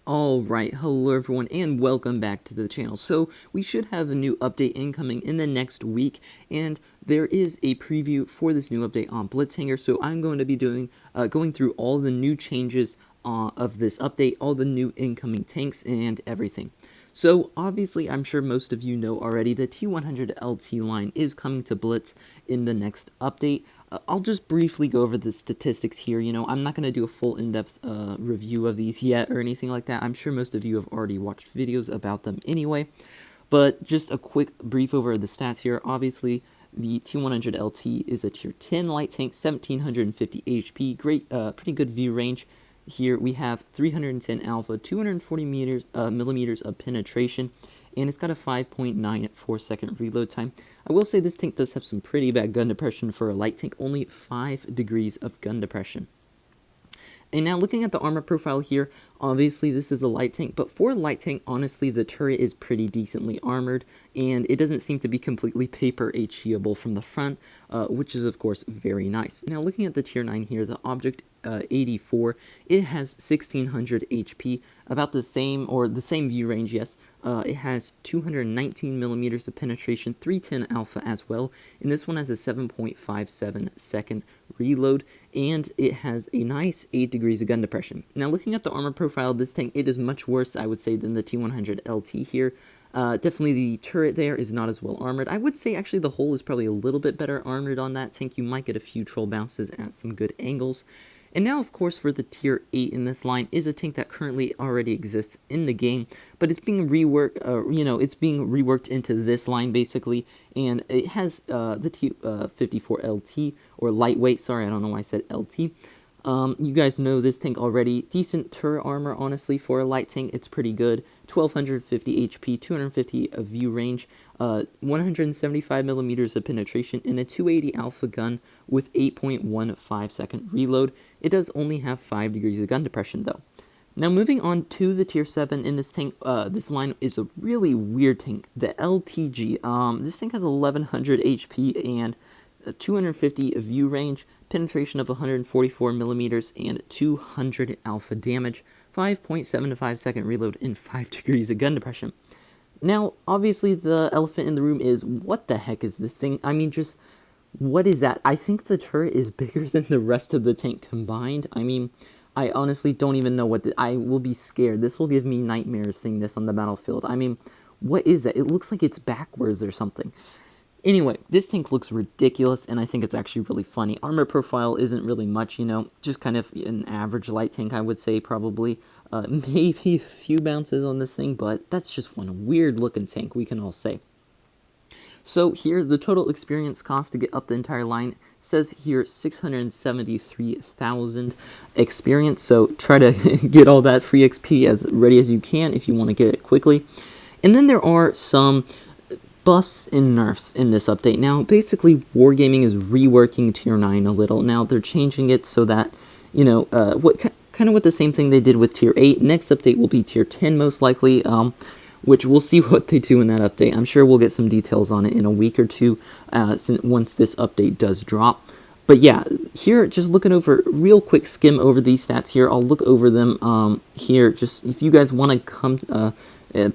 Alright, hello everyone and welcome back to the channel. So we should have a new update incoming in the next week, and there is a preview for this new update on Blitzhanger. So I'm going to be going through all the new changes of this update, all the new incoming tanks and everything. So obviously I'm sure most of you know already the T100 LT line is coming to Blitz in the next update. I'll just briefly go over the statistics here. I'm not going to do a full in-depth review of these yet or anything like that. I'm sure most of you have already watched videos about them anyway. But just a quick brief over the stats here. Obviously, the T100 LT is a tier 10 light tank, 1750 HP, great, pretty good view range. Here we have 310 alpha, 240 millimeters of penetration, and it's got a 5.94 second reload time. I will say this tank does have some pretty bad gun depression for a light tank, only 5 degrees of gun depression. And now looking at the armor profile here, obviously this is a light tank, but for a light tank, honestly, the turret is pretty decently armored, and it doesn't seem to be completely paper HE-able from the front, which is of course very nice. Now looking at the tier 9 here, the Object 84, it has 1600 HP, about the same, or the same view range, yes. It has 219 millimeters of penetration, 310 alpha as well, and this one has a 7.57 second reload, and it has a nice 8 degrees of gun depression. Now looking at the armor profile of this tank, it is much worse, I would say, than the T100 LT here. Definitely the turret there is not as well armored. I would say actually the hull is probably a little bit better armored on that tank. You might get a few troll bounces at some good angles. And now, of course, for the tier 8 in this line is a tank that currently already exists in the game, but it's being reworked, it's being reworked into this line basically, and it has the T54 LT, or lightweight, sorry, I don't know why I said LT. You guys know this tank already. Decent turret armor, honestly, for a light tank. It's pretty good. 1250 HP, 250 of view range, 175 millimeters of penetration, and a 280 alpha gun with 8.15 second reload. It does only have 5 degrees of gun depression, though. Now, moving on to the tier 7 in this tank, this line is a really weird tank. The LTG, this tank has 1100 HP and 250 view range, penetration of 144 millimeters, and 200 alpha damage, 5.75 second reload, and 5 degrees of gun depression. Now, obviously, the elephant in the room is, what the heck is this thing? I mean, just, what is that? I think the turret is bigger than the rest of the tank combined. I mean, I honestly don't even know what I will be scared. This will give me nightmares seeing this on the battlefield. I mean, what is that? It looks like it's backwards or something. Anyway, this tank looks ridiculous, and I think it's actually really funny. Armor profile isn't really much, just kind of an average light tank, I would say, probably. Maybe a few bounces on this thing, but that's just one weird-looking tank, we can all say. So here, the total experience cost to get up the entire line says here 673,000 experience, so try to get all that free XP as ready as you can if you want to get it quickly. And then there are some buffs and nerfs in this update. Now, basically, Wargaming is reworking Tier 9 a little. Now, they're changing it so that, kind of what the same thing they did with Tier 8. Next update will be Tier 10, most likely, which we'll see what they do in that update. I'm sure we'll get some details on it in a week or two once this update does drop. But yeah, here, just looking over, real quick skim over these stats here. I'll look over them here. Just if you guys want to come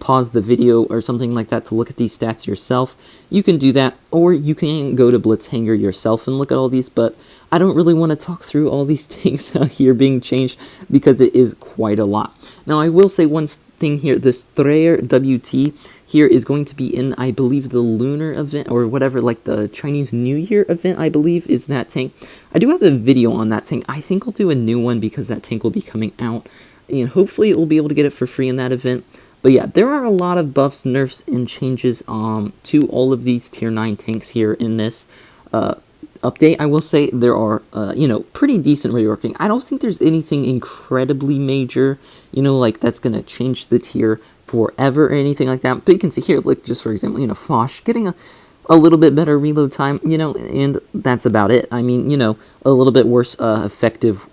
pause the video or something like that to look at these stats yourself, you can do that, or you can go to Blitzhanger yourself and look at all these, but I don't really want to talk through all these things out here being changed because it is quite a lot. Now, I will say one thing here, the Strayer WT here is going to be in, I believe, the lunar event, or whatever, like the Chinese New Year event, I believe, is that tank. I do have a video on that tank. I think I'll do a new one because that tank will be coming out, and hopefully we'll be able to get it for free in that event. But yeah, there are a lot of buffs, nerfs, and changes to all of these Tier 9 tanks here in this update. I will say there are, pretty decent reworking. I don't think there's anything incredibly major, like that's going to change the tier forever or anything like that. But you can see here, like, just for example, Foch getting a little bit better reload time, and that's about it. I mean, a little bit worse effective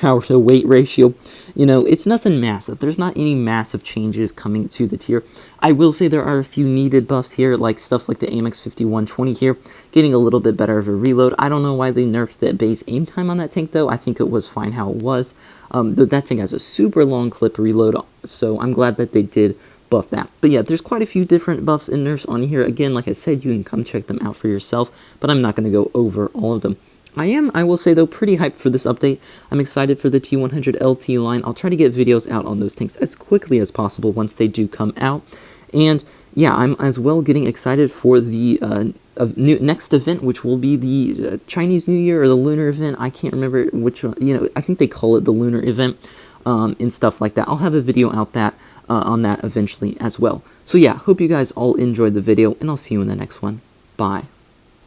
power to weight ratio. You know, it's nothing massive. There's not any massive changes coming to the tier. I will say there are a few needed buffs here, like stuff like the Amex 5120 here, getting a little bit better of a reload. I don't know why they nerfed the base aim time on that tank, though. I think it was fine how it was. That tank has a super long clip reload, so I'm glad that they did buff that. But yeah, there's quite a few different buffs and nerfs on here. Again, like I said, you can come check them out for yourself, but I'm not going to go over all of them. I will say though, pretty hyped for this update. I'm excited for the T100 LT line. I'll try to get videos out on those tanks as quickly as possible once they do come out. And yeah, I'm as well getting excited for the next event, which will be the Chinese New Year or the Lunar event. I can't remember which one. You know, I think they call it the Lunar event and stuff like that. I'll have a video out on that eventually as well. So yeah, hope you guys all enjoyed the video, and I'll see you in the next one. Bye.